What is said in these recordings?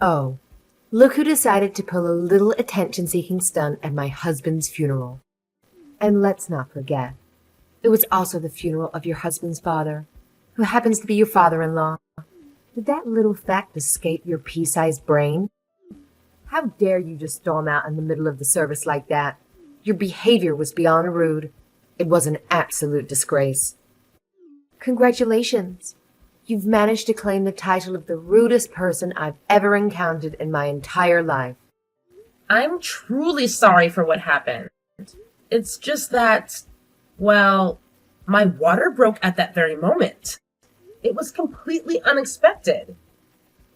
Oh, look who decided to pull a little attention-seeking stunt at my husband's funeral. And let's not forget, it was also the funeral of your husband's father, who happens to be your father-in-law. Did that little fact escape your pea-sized brain? How dare you just storm out in the middle of the service like that? Your behavior was beyond rude. It was an absolute disgrace. Congratulations. You've managed to claim the title of the rudest person I've ever encountered in my entire life. I'm truly sorry for what happened. It's just that, well, my water broke at that very moment. It was completely unexpected.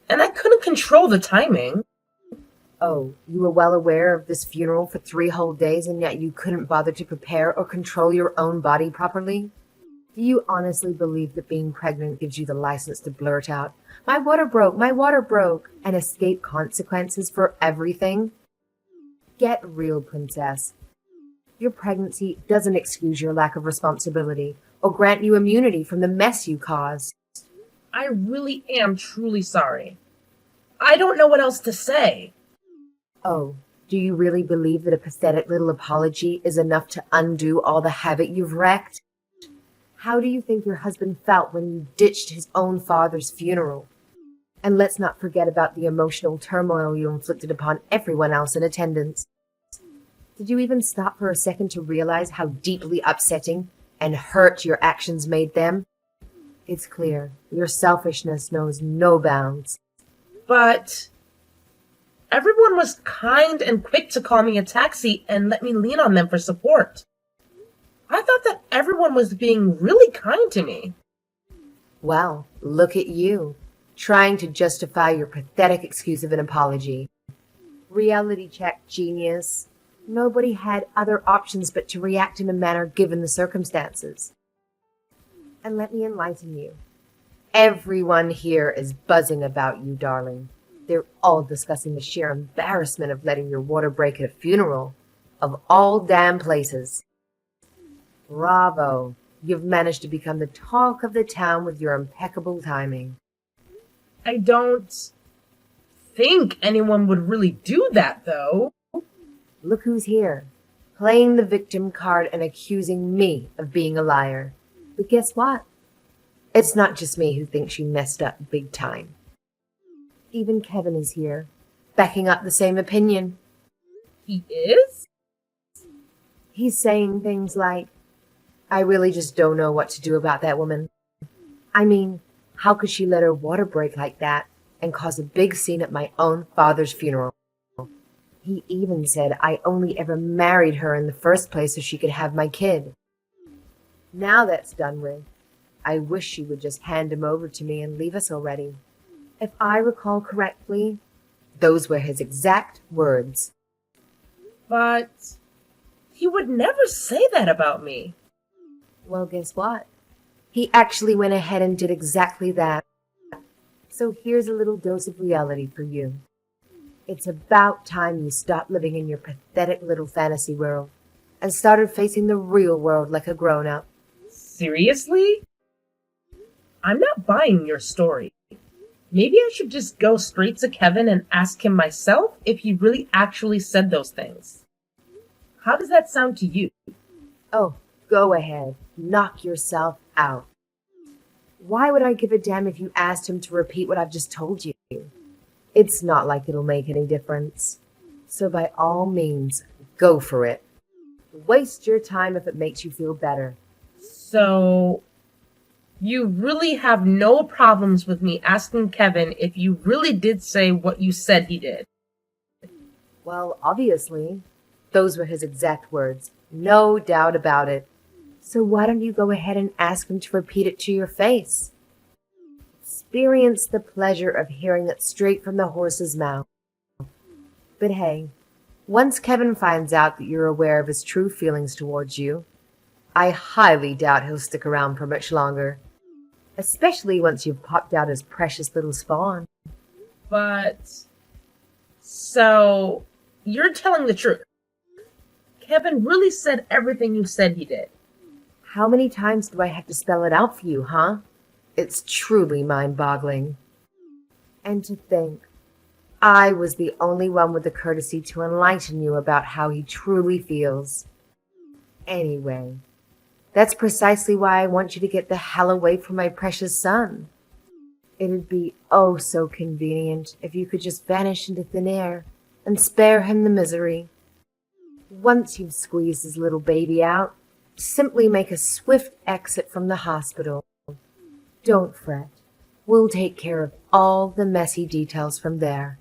And I couldn't control the timing. Oh, you were well aware of this funeral for 3 whole days, and yet you couldn't bother to prepare or control your own body properly? Do you honestly believe that being pregnant gives you the license to blurt out, my water broke, and escape consequences for everything? Get real, princess. Your pregnancy doesn't excuse your lack of responsibility or grant you immunity from the mess you caused. I really am truly sorry. I don't know what else to say. Oh, do you really believe that a pathetic little apology is enough to undo all the havoc you've wreaked? How do you think your husband felt when you ditched his own father's funeral? And let's not forget about the emotional turmoil you inflicted upon everyone else in attendance. Did you even stop for a second to realize how deeply upsetting and hurt your actions made them? It's clear your selfishness knows no bounds. But everyone was kind and quick to call me a taxi and let me lean on them for support. I thought that everyone was being really kind to me. Well, look at you, trying to justify your pathetic excuse of an apology. Reality check, genius. Nobody had other options but to react in a manner given the circumstances. And let me enlighten you. Everyone here is buzzing about you, darling. They're all discussing the sheer embarrassment of letting your water break at a funeral, of all damn places. Bravo! You've managed to become the talk of the town with your impeccable timing. I don't think anyone would really do that, though. Look who's here, playing the victim card and accusing me of being a liar. But guess what? It's not just me who thinks you messed up big time. Even Kevin is here, backing up the same opinion. He is? He's saying things like, I really just don't know what to do about that woman. I mean, how could she let her water break like that and cause a big scene at my own father's funeral? He even said I only ever married her in the first place so she could have my kid. Now that's done with, I wish she would just hand him over to me and leave us already. If I recall correctly, those were his exact words. But he would never say that about me. Well, guess what? He actually went ahead and did exactly that. So here's a little dose of reality for you. It's about time you stopped living in your pathetic little fantasy world and started facing the real world like a grown-up. Seriously? I'm not buying your story. Maybe I should just go straight to Kevin and ask him myself if he really actually said those things. How does that sound to you? Oh, go ahead. Knock yourself out. Why would I give a damn if you asked him to repeat what I've just told you? It's not like it'll make any difference. So by all means, go for it. Waste your time if it makes you feel better. So, you really have no problems with me asking Kevin if you really did say what you said he did? Well, obviously. Those were his exact words. No doubt about it. So why don't you go ahead and ask him to repeat it to your face? Experience the pleasure of hearing it straight from the horse's mouth. But hey, once Kevin finds out that you're aware of his true feelings towards you, I highly doubt he'll stick around for much longer. Especially once you've popped out his precious little spawn. But, so, you're telling the truth. Kevin really said everything you said he did. How many times do I have to spell it out for you, huh? It's truly mind-boggling. And to think, I was the only one with the courtesy to enlighten you about how he truly feels. Anyway, that's precisely why I want you to get the hell away from my precious son. It'd be oh so convenient if you could just vanish into thin air and spare him the misery. Once you've squeezed his little baby out, simply make a swift exit from the hospital. Don't fret. We'll take care of all the messy details from there.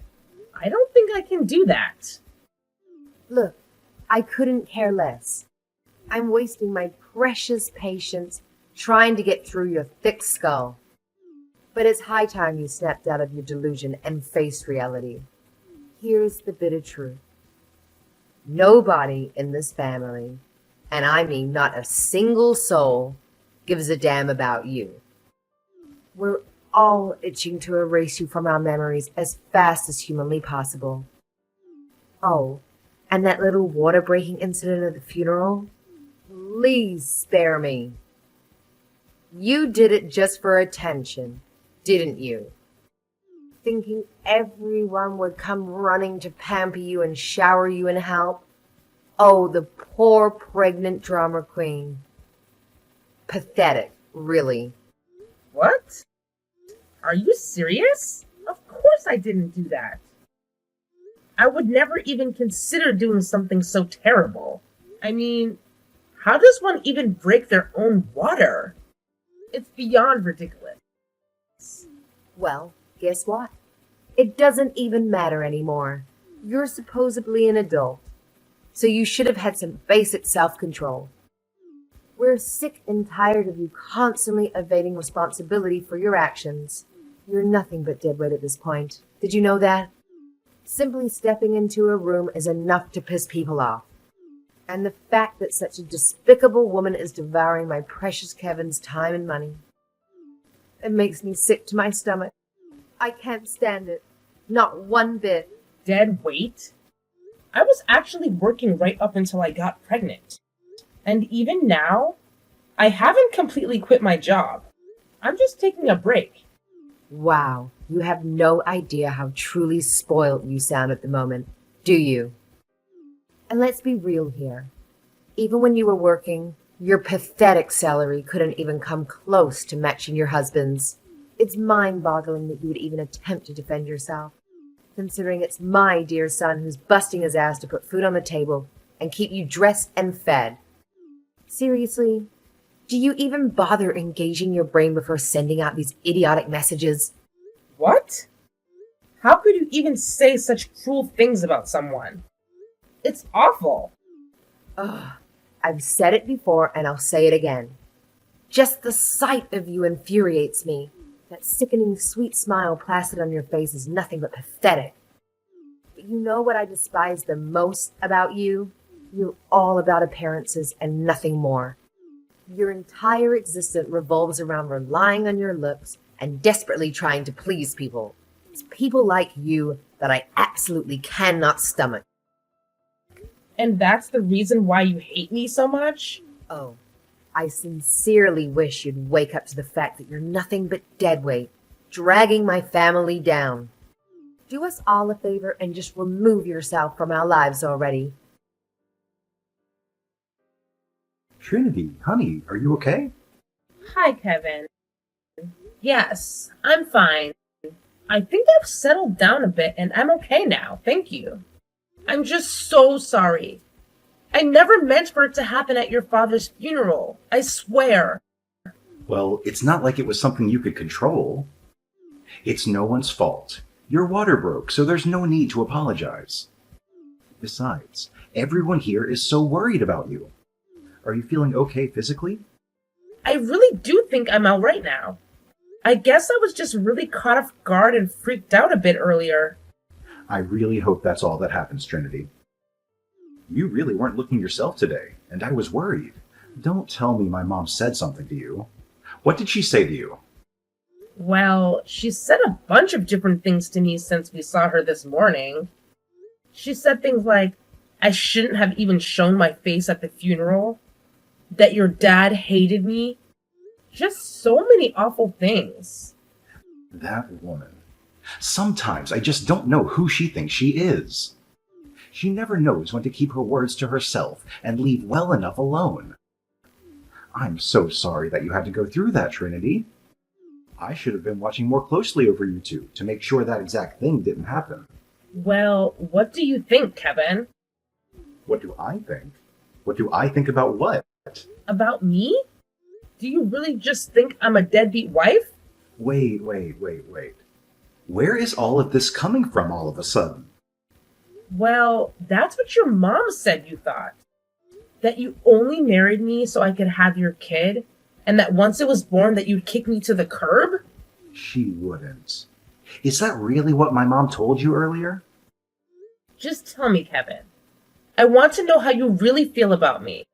I don't think I can do that. Look, I couldn't care less. I'm wasting my precious patience trying to get through your thick skull. But it's high time you snapped out of your delusion and faced reality. Here's the bitter truth. Nobody in this family, and I mean not a single soul, gives a damn about you. We're all itching to erase you from our memories as fast as humanly possible. Oh, and that little water breaking incident at the funeral? Please spare me. You did it just for attention, didn't you? Thinking everyone would come running to pamper you and shower you in help? Oh, the poor pregnant drama queen. Pathetic, really. What? Are you serious? Of course I didn't do that. I would never even consider doing something so terrible. I mean, how does one even break their own water? It's beyond ridiculous. Well, guess what? It doesn't even matter anymore. You're supposedly an adult, so you should have had some basic self-control. We're sick and tired of you constantly evading responsibility for your actions. You're nothing but deadweight at this point. Did you know that? Simply stepping into a room is enough to piss people off. And the fact that such a despicable woman is devouring my precious Kevin's time and money. It makes me sick to my stomach. I can't stand it. Not one bit. Dead weight? I was actually working right up until I got pregnant. And even now, I haven't completely quit my job. I'm just taking a break. Wow, you have no idea how truly spoiled you sound at the moment, do you? And let's be real here. Even when you were working, your pathetic salary couldn't even come close to matching your husband's. It's mind-boggling that you would even attempt to defend yourself, considering it's my dear son who's busting his ass to put food on the table and keep you dressed and fed. Seriously, do you even bother engaging your brain before sending out these idiotic messages? What? How could you even say such cruel things about someone? It's awful. Ugh, I've said it before and I'll say it again. Just the sight of you infuriates me. That sickening sweet smile plastered on your face is nothing but pathetic. But you know what I despise the most about you? You're all about appearances and nothing more. Your entire existence revolves around relying on your looks and desperately trying to please people. It's people like you that I absolutely cannot stomach. And that's the reason why you hate me so much? Oh, I sincerely wish you'd wake up to the fact that you're nothing but deadweight, dragging my family down. Do us all a favor and just remove yourself from our lives already. Trinity, honey, are you okay? Hi, Kevin. Yes, I'm fine. I think I've settled down a bit and I'm okay now, thank you. I'm just so sorry. I never meant for it to happen at your father's funeral. I swear. Well, it's not like it was something you could control. It's no one's fault. Your water broke, so there's no need to apologize. Besides, everyone here is so worried about you. Are you feeling okay physically? I really do think I'm all right now. I guess I was just really caught off guard and freaked out a bit earlier. I really hope that's all that happens, Trinity. You really weren't looking yourself today, and I was worried. Don't tell me my mom said something to you. What did she say to you? Well, she said a bunch of different things to me since we saw her this morning. She said things like, I shouldn't have even shown my face at the funeral, that your dad hated me. Just so many awful things. That woman. Sometimes I just don't know who she thinks she is. She never knows when to keep her words to herself and leave well enough alone. I'm so sorry that you had to go through that, Trinity. I should have been watching more closely over you two to make sure that exact thing didn't happen. Well, what do you think, Kevin? What do I think? What do I think about what? About me? Do you really just think I'm a deadbeat wife? Wait. Where is all of this coming from all of a sudden? Well, that's what your mom said you thought. That you only married me so I could have your kid, and that once it was born that you'd kick me to the curb? She wouldn't. Is that really what my mom told you earlier? Just tell me, Kevin. I want to know how you really feel about me.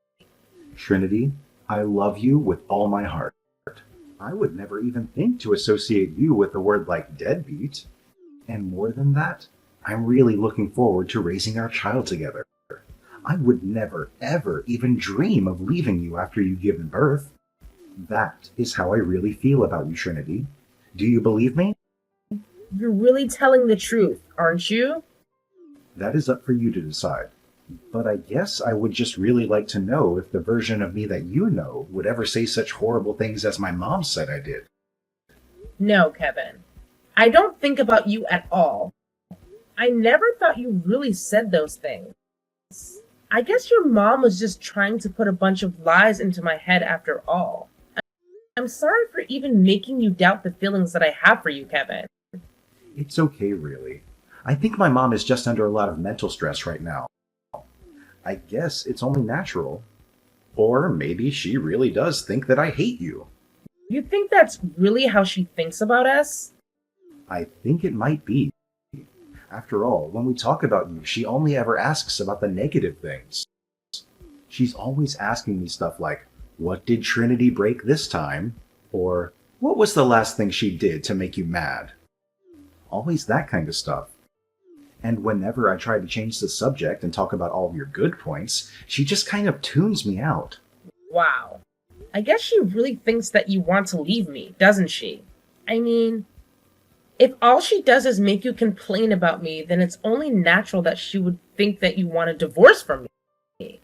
Trinity, I love you with all my heart. I would never even think to associate you with a word like deadbeat. And more than that, I'm really looking forward to raising our child together. I would never, ever even dream of leaving you after you've given birth. That is how I really feel about you, Trinity. Do you believe me? You're really telling the truth, aren't you? That is up for you to decide. But I guess I would just really like to know if the version of me that you know would ever say such horrible things as my mom said I did. No, Kevin. I don't think about you at all. I never thought you really said those things. I guess your mom was just trying to put a bunch of lies into my head after all. I'm sorry for even making you doubt the feelings that I have for you, Kevin. It's okay, really. I think my mom is just under a lot of mental stress right now. I guess it's only natural. Or maybe she really does think that I hate you. You think that's really how she thinks about us? I think it might be. After all, when we talk about you, she only ever asks about the negative things. She's always asking me stuff like, what did Trinity break this time? Or, what was the last thing she did to make you mad? Always that kind of stuff. And whenever I try to change the subject and talk about all of your good points, she just kind of tunes me out. Wow. I guess she really thinks that you want to leave me, doesn't she? I mean, if all she does is make you complain about me, then it's only natural that she would think that you want a divorce from me.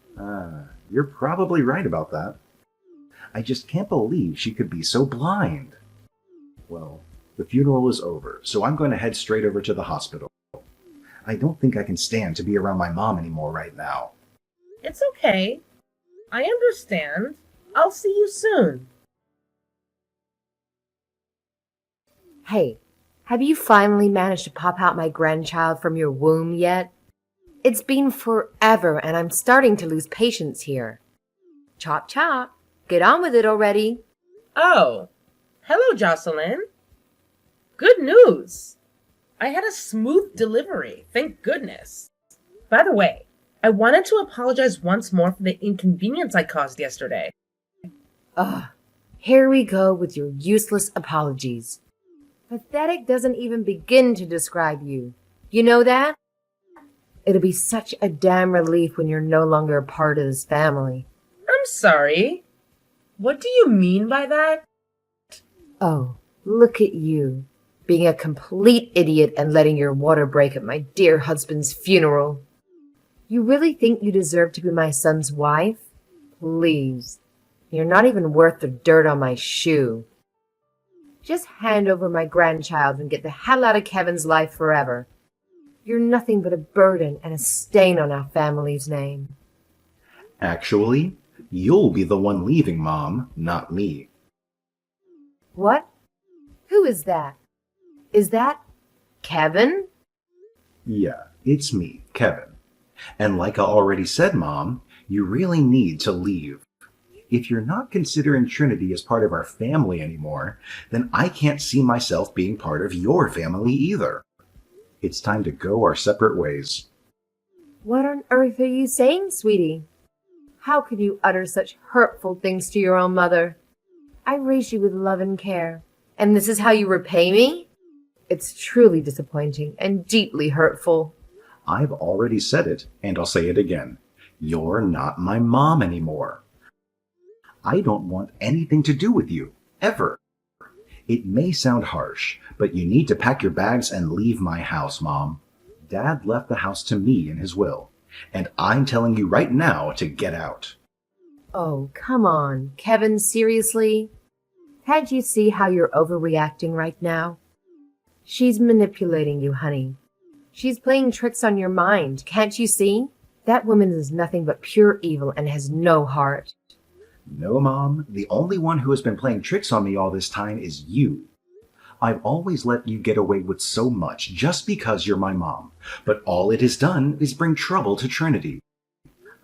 You're probably right about that. I just can't believe she could be so blind. Well, the funeral is over, so I'm going to head straight over to the hospital. I don't think I can stand to be around my mom anymore right now. It's okay. I understand. I'll see you soon. Hey, have you finally managed to pop out my grandchild from your womb yet? It's been forever and I'm starting to lose patience here. Chop chop. Get on with it already. Oh, hello, Jocelyn. Good news. I had a smooth delivery, thank goodness. By the way, I wanted to apologize once more for the inconvenience I caused yesterday. Ugh, here we go with your useless apologies. Pathetic doesn't even begin to describe you. You know that? It'll be such a damn relief when you're no longer a part of this family. I'm sorry. What do you mean by that? Oh, look at you, being a complete idiot and letting your water break at my dear husband's funeral. You really think you deserve to be my son's wife? Please. You're not even worth the dirt on my shoe. Just hand over my grandchild and get the hell out of Kevin's life forever. You're nothing but a burden and a stain on our family's name. Actually, you'll be the one leaving, Mom, not me. What? Who is that? Is that Kevin? Yeah, it's me, Kevin. And like I already said, Mom, you really need to leave. If you're not considering Trinity as part of our family anymore, then I can't see myself being part of your family either. It's time to go our separate ways. What on earth are you saying, sweetie? How could you utter such hurtful things to your own mother? I raised you with love and care, and this is how you repay me? It's truly disappointing and deeply hurtful. I've already said it, and I'll say it again. You're not my mom anymore. I don't want anything to do with you, ever. It may sound harsh, but you need to pack your bags and leave my house, Mom. Dad left the house to me in his will, and I'm telling you right now to get out. Oh, come on, Kevin, seriously? Can't you see how you're overreacting right now? She's manipulating you, honey. She's playing tricks on your mind, can't you see? That woman is nothing but pure evil and has no heart. No, Mom, the only one who has been playing tricks on me all this time is you. I've always let you get away with so much just because you're my mom, but all it has done is bring trouble to Trinity.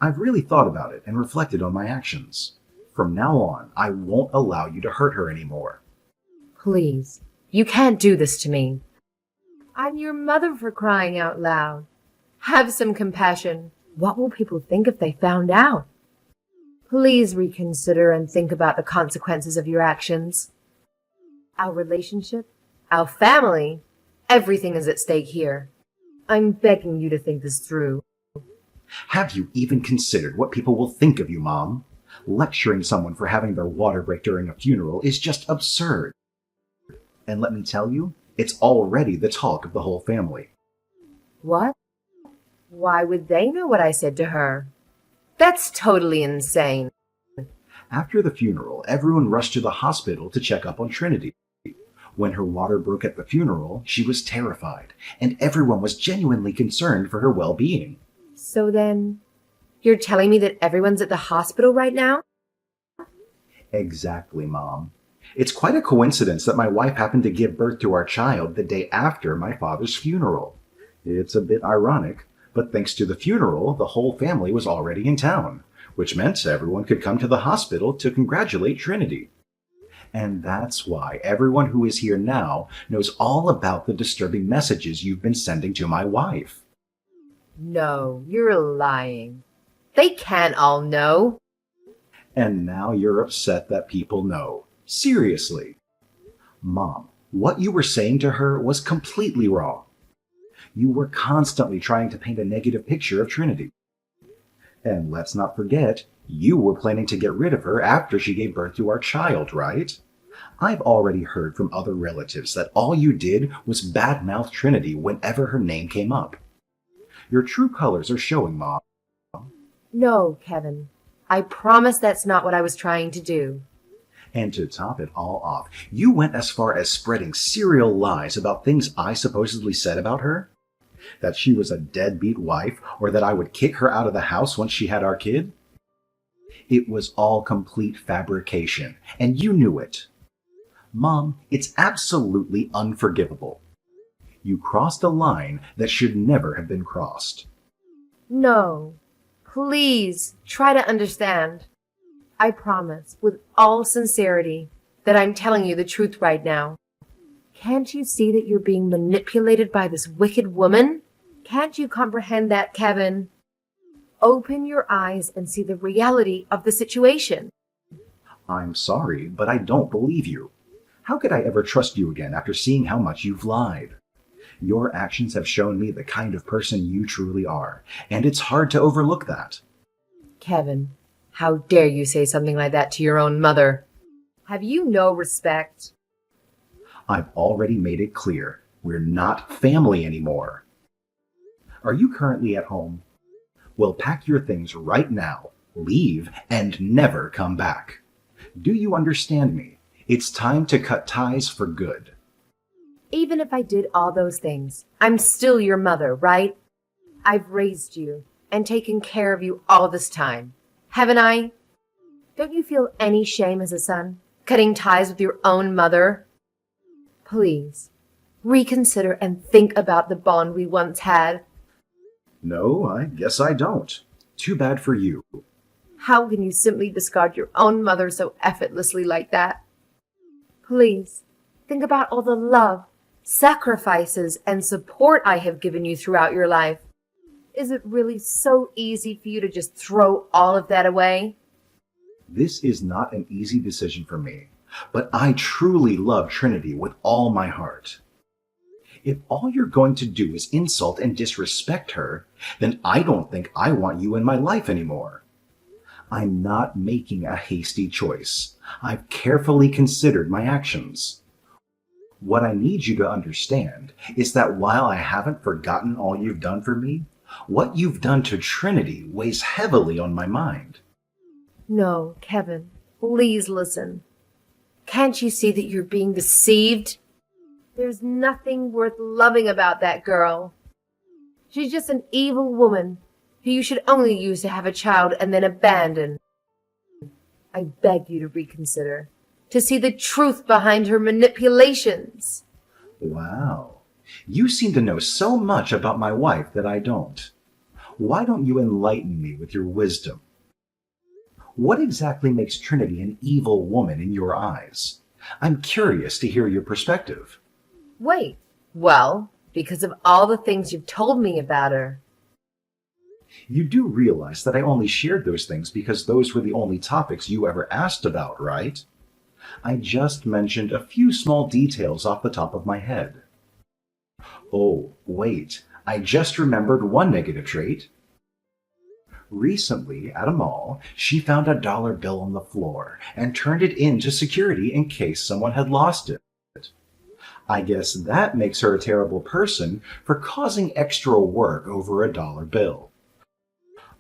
I've really thought about it and reflected on my actions. From now on, I won't allow you to hurt her anymore. Please, you can't do this to me. I'm your mother, for crying out loud. Have some compassion. What will people think if they found out? Please reconsider and think about the consequences of your actions. Our relationship, our family, everything is at stake here. I'm begging you to think this through. Have you even considered what people will think of you, Mom? Lecturing someone for having their water break during a funeral is just absurd. And let me tell you, it's already the talk of the whole family. What? Why would they know what I said to her? That's totally insane. After the funeral, everyone rushed to the hospital to check up on Trinity. When her water broke at the funeral, she was terrified, and everyone was genuinely concerned for her well-being. So then, you're telling me that everyone's at the hospital right now? Exactly, Mom. It's quite a coincidence that my wife happened to give birth to our child the day after my father's funeral. It's a bit ironic, but thanks to the funeral, the whole family was already in town, which meant everyone could come to the hospital to congratulate Trinity. And that's why everyone who is here now knows all about the disturbing messages you've been sending to my wife. No, you're lying. They can't all know. And now you're upset that people know. Seriously. Mom, what you were saying to her was completely wrong. You were constantly trying to paint a negative picture of Trinity. And let's not forget, you were planning to get rid of her after she gave birth to our child, right? I've already heard from other relatives that all you did was badmouth Trinity whenever her name came up. Your true colors are showing, Mom. No, Kevin. I promise that's not what I was trying to do. And to top it all off, you went as far as spreading serial lies about things I supposedly said about her? That she was a deadbeat wife, or that I would kick her out of the house once she had our kid? It was all complete fabrication, and you knew it. Mom, it's absolutely unforgivable. You crossed a line that should never have been crossed. No. Please, try to understand. I promise, with all sincerity, that I'm telling you the truth right now. Can't you see that you're being manipulated by this wicked woman? Can't you comprehend that, Kevin? Open your eyes and see the reality of the situation. I'm sorry, but I don't believe you. How could I ever trust you again after seeing how much you've lied? Your actions have shown me the kind of person you truly are, and it's hard to overlook that. Kevin, how dare you say something like that to your own mother? Have you no respect? I've already made it clear. We're not family anymore. Are you currently at home? Well, pack your things right now, leave, and never come back. Do you understand me? It's time to cut ties for good. Even if I did all those things, I'm still your mother, right? I've raised you and taken care of you all this time, haven't I? Don't you feel any shame as a son, cutting ties with your own mother? Please, reconsider and think about the bond we once had. No, I guess I don't. Too bad for you. How can you simply discard your own mother so effortlessly like that? Please, think about all the love, sacrifices, and support I have given you throughout your life. Is it really so easy for you to just throw all of that away? This is not an easy decision for me, but I truly love Trinity with all my heart. If all you're going to do is insult and disrespect her, then I don't think I want you in my life anymore. I'm not making a hasty choice. I've carefully considered my actions. What I need you to understand is that while I haven't forgotten all you've done for me, what you've done to Trinity weighs heavily on my mind. No, Kevin, please listen. Can't you see that you're being deceived? There's nothing worth loving about that girl. She's just an evil woman who you should only use to have a child and then abandon. I beg you to reconsider, to see the truth behind her manipulations. Wow. You seem to know so much about my wife that I don't. Why don't you enlighten me with your wisdom? What exactly makes Trinity an evil woman in your eyes? I'm curious to hear your perspective. Wait, well, because of all the things you've told me about her. You do realize that I only shared those things because those were the only topics you ever asked about, right? I just mentioned a few small details off the top of my head. Oh, wait, I just remembered one negative trait. Recently, at a mall, she found a dollar bill on the floor and turned it in to security in case someone had lost it. I guess that makes her a terrible person for causing extra work over a dollar bill.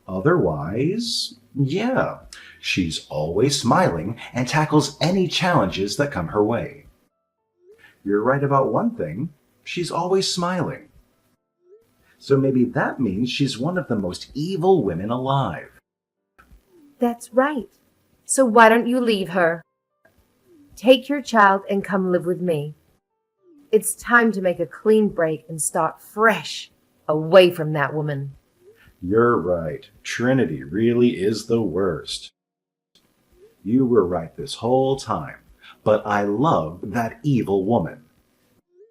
Otherwise, yeah, she's always smiling and tackles any challenges that come her way. You're right about one thing, she's always smiling. So maybe that means she's one of the most evil women alive. That's right. So why don't you leave her? Take your child and come live with me. It's time to make a clean break and start fresh, away from that woman. You're right. Trinity really is the worst. You were right this whole time, but I love that evil woman.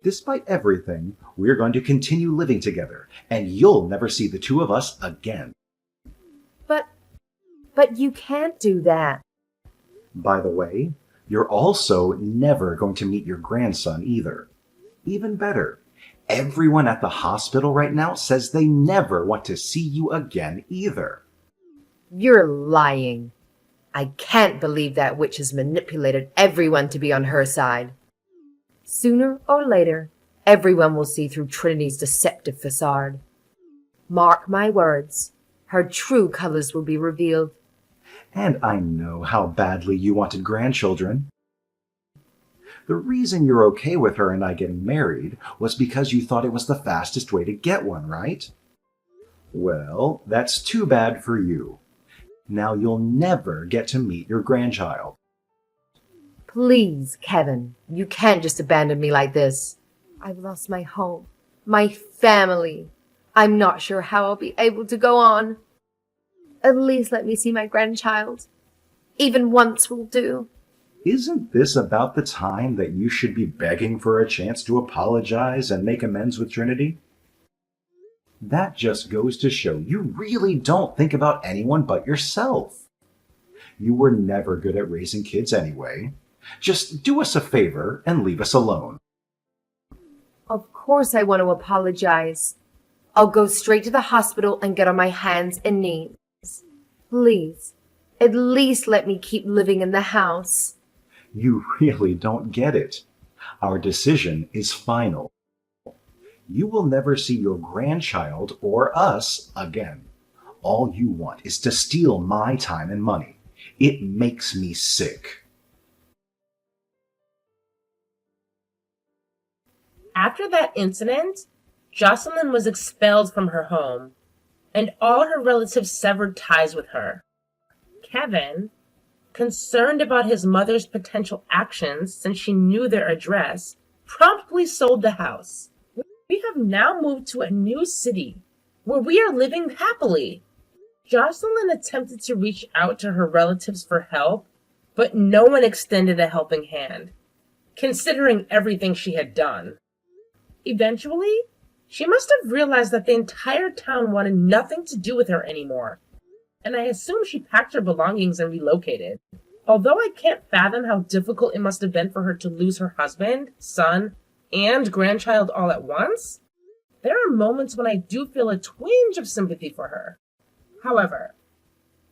Despite everything, we're going to continue living together, and you'll never see the two of us again. But you can't do that. By the way, you're also never going to meet your grandson either. Even better, everyone at the hospital right now says they never want to see you again either. You're lying. I can't believe that witch has manipulated everyone to be on her side. Sooner or later, everyone will see through Trinity's deceptive facade. Mark my words, her true colors will be revealed. And I know how badly you wanted grandchildren. The reason you're okay with her and I getting married was because you thought it was the fastest way to get one, right? Well, that's too bad for you. Now you'll never get to meet your grandchild. Please, Kevin, you can't just abandon me like this. I've lost my home, my family. I'm not sure how I'll be able to go on. At least let me see my grandchild. Even once will do. Isn't this about the time that you should be begging for a chance to apologize and make amends with Trinity? That just goes to show you really don't think about anyone but yourself. You were never good at raising kids anyway. Just do us a favor and leave us alone. Of course I want to apologize. I'll go straight to the hospital and get on my hands and knees. Please, at least let me keep living in the house. You really don't get it. Our decision is final. You will never see your grandchild or us again. All you want is to steal my time and money. It makes me sick. After that incident, Jocelyn was expelled from her home, and all her relatives severed ties with her. Kevin, concerned about his mother's potential actions since she knew their address, promptly sold the house. We have now moved to a new city where we are living happily. Jocelyn attempted to reach out to her relatives for help, but no one extended a helping hand, considering everything she had done. Eventually, she must have realized that the entire town wanted nothing to do with her anymore, and I assume she packed her belongings and relocated. Although I can't fathom how difficult it must have been for her to lose her husband, son, and grandchild all at once, there are moments when I do feel a twinge of sympathy for her. However,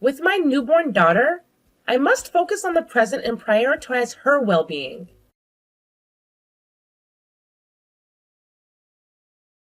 with my newborn daughter, I must focus on the present and prioritize her well-being.